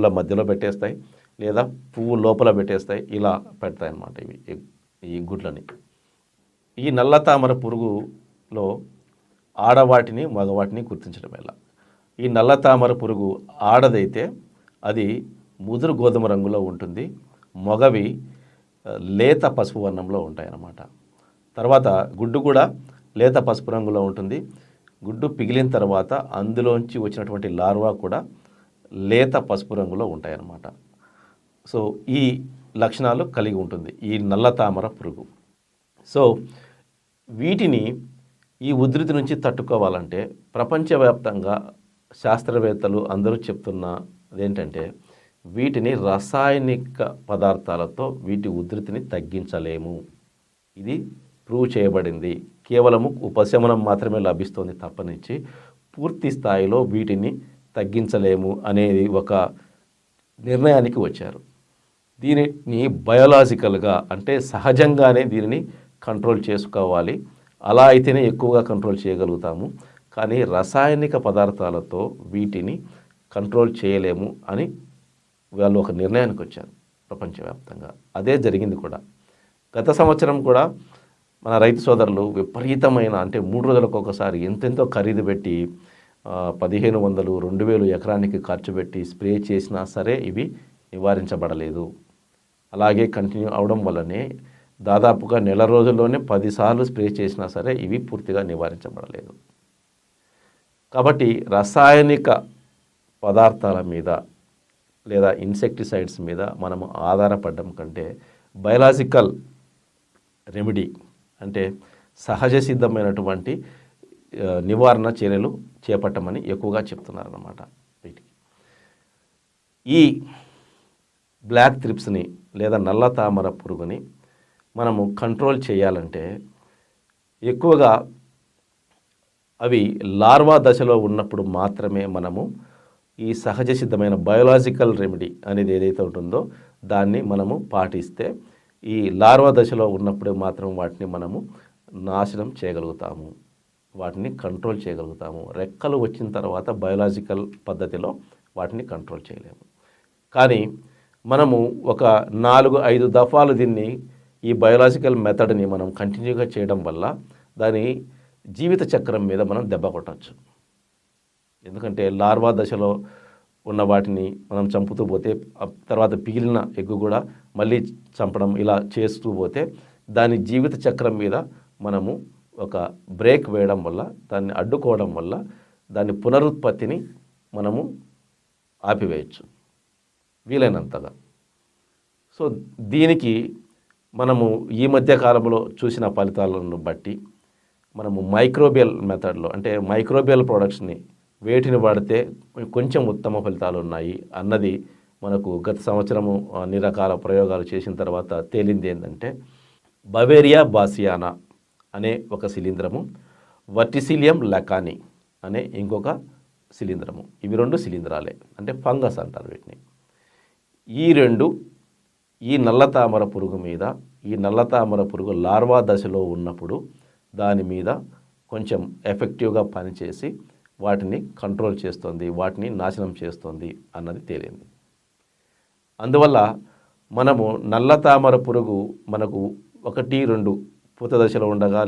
పువ్వుల మధ్యలో పెట్టేస్తాయి, లేదా పువ్వు లోపల పెట్టేస్తాయి. ఇలా పెడతాయి అన్నమాట ఇవి ఈ గుడ్లని. ఈ నల్ల తామర పురుగులో ఆడవాటిని మగవాటిని గుర్తించడం ఎలా? ఈ నల్ల తామర పురుగు ఆడదైతే అది ముదురు గోధుమ రంగులో ఉంటుంది, మగవి లేత పసుపు వర్ణంలో ఉంటాయన్నమాట. తర్వాత గుడ్డు కూడా లేత పసుపు రంగులో ఉంటుంది. గుడ్డు పిగిలిన తర్వాత అందులోంచి వచ్చినటువంటి లార్వా కూడా లేత పసుపు రంగులో ఉంటాయన్నమాట. సో ఈ లక్షణాలు కలిగి ఉంటుంది ఈ నల్ల తామర పురుగు. సో వీటిని ఈ ఉధృతి నుంచి తట్టుకోవాలంటే ప్రపంచవ్యాప్తంగా శాస్త్రవేత్తలు అందరూ చెప్తున్నది ఏంటంటే, వీటిని రసాయనిక పదార్థాలతో వీటి ఉధృతిని తగ్గించలేము. ఇది ప్రూవ్ చేయబడింది. కేవలము ఉపశమనం మాత్రమే లభిస్తుంది తప్పనించి పూర్తి స్థాయిలో వీటిని తగ్గించలేము అనేది ఒక నిర్ణయానికి వచ్చారు. దీనిని బయోలాజికల్గా అంటే సహజంగానే దీనిని కంట్రోల్ చేసుకోవాలి. అలా అయితేనే ఎక్కువగా కంట్రోల్ చేయగలుగుతాము. కానీ రసాయనిక పదార్థాలతో వీటిని కంట్రోల్ చేయలేము అని వాళ్ళు ఒక నిర్ణయానికి వచ్చారు ప్రపంచవ్యాప్తంగా. అదే జరిగింది కూడా. గత సంవత్సరం కూడా మన రైతు సోదరులు విపరీతమైన అంటే 3 రోజులకు ఒకసారి ఎంతెంతో ఖరీదు పెట్టి 1500, 2000 ఎకరానికి ఖర్చు పెట్టి స్ప్రే చేసినా సరే ఇవి నివారించబడలేదు. అలాగే కంటిన్యూ అవడం వల్లనే దాదాపుగా నెల రోజుల్లోనే 10 సార్లు స్ప్రే చేసినా సరే ఇవి పూర్తిగా నివారించబడలేదు. కాబట్టి రసాయనిక పదార్థాల మీద లేదా ఇన్సెక్టిసైడ్స్ మీద మనము ఆధారపడడం కంటే బయలాజికల్ రెమెడీ అంటే సహజ సిద్ధమైనటువంటి నివారణ చర్యలు చేపట్టమని ఎక్కువగా చెప్తున్నారన్నమాట. వీటికి ఈ బ్లాక్ థ్రిప్స్ని లేదా నల్ల తామర పురుగుని మనము కంట్రోల్ చేయాలంటే ఎక్కువగా అవి లార్వా దశలో ఉన్నప్పుడు మాత్రమే మనము ఈ సహజ సిద్ధమైన బయోలాజికల్ రెమెడీ అనేది ఏదైతే ఉంటుందో దాన్ని మనము పాటిస్తే ఈ లార్వా దశలో ఉన్నప్పుడు మాత్రం వాటిని మనము నాశనం చేయగలుగుతాము, వాటిని కంట్రోల్ చేయగలుగుతాము. రెక్కలు వచ్చిన తర్వాత బయోలాజికల్ పద్ధతిలో వాటిని కంట్రోల్ చేయలేము. కానీ మనము ఒక 4-5 దఫాలు దీన్ని ఈ బయోలాజికల్ మెథడ్ని మనం కంటిన్యూగా చేయడం వల్ల దాని జీవిత చక్రం మీద మనం దెబ్బ కొట్టచ్చు. ఎందుకంటే లార్వా దశలో ఉన్న వాటిని మనం చంపుతూ పోతే తర్వాత పిగిలిన ఎగ్గు కూడా మళ్ళీ చంపడం ఇలా చేస్తూ పోతే దాని జీవిత చక్రం మీద మనము ఒక బ్రేక్ వేయడం వల్ల, దాన్ని అడ్డుకోవడం వల్ల దాని పునరుత్పత్తిని మనము ఆపివేయచ్చు వీలైనంతగా. సో దీనికి మనము ఈ మధ్య కాలంలో చూసిన ఫలితాలను బట్టి మనము మైక్రోబియల్ మెథడ్లో అంటే మైక్రోబియల్ ప్రొడక్ట్స్ని వేటిని వాడితే కొంచెం ఉత్తమ ఫలితాలు ఉన్నాయి అన్నది మనకు గత సంవత్సరము అన్ని రకాల ప్రయోగాలు చేసిన తర్వాత తేలింది ఏంటంటే బవేరియా బాసియానా అనే ఒక శిలీంధ్రము, వర్టిసిలియం లకాని అనే ఇంకొక శిలీంధ్రము. ఇవి 2 శిలీంధ్రాలే అంటే ఫంగస్ అంటారు వీటిని. ఈ 2 ఈ నల్ల తామర పురుగు మీద ఈ నల్ల తామర పురుగు లార్వా దశలో ఉన్నప్పుడు దాని మీద కొంచెం ఎఫెక్టివ్గా పనిచేసి వాటిని కంట్రోల్ చేస్తుంది, వాటిని నాశనం చేస్తుంది అన్నది తేలింది. అందువల్ల మనము నల్ల తామర పురుగు మనకు 1-2 పూత దశలో ఉండగా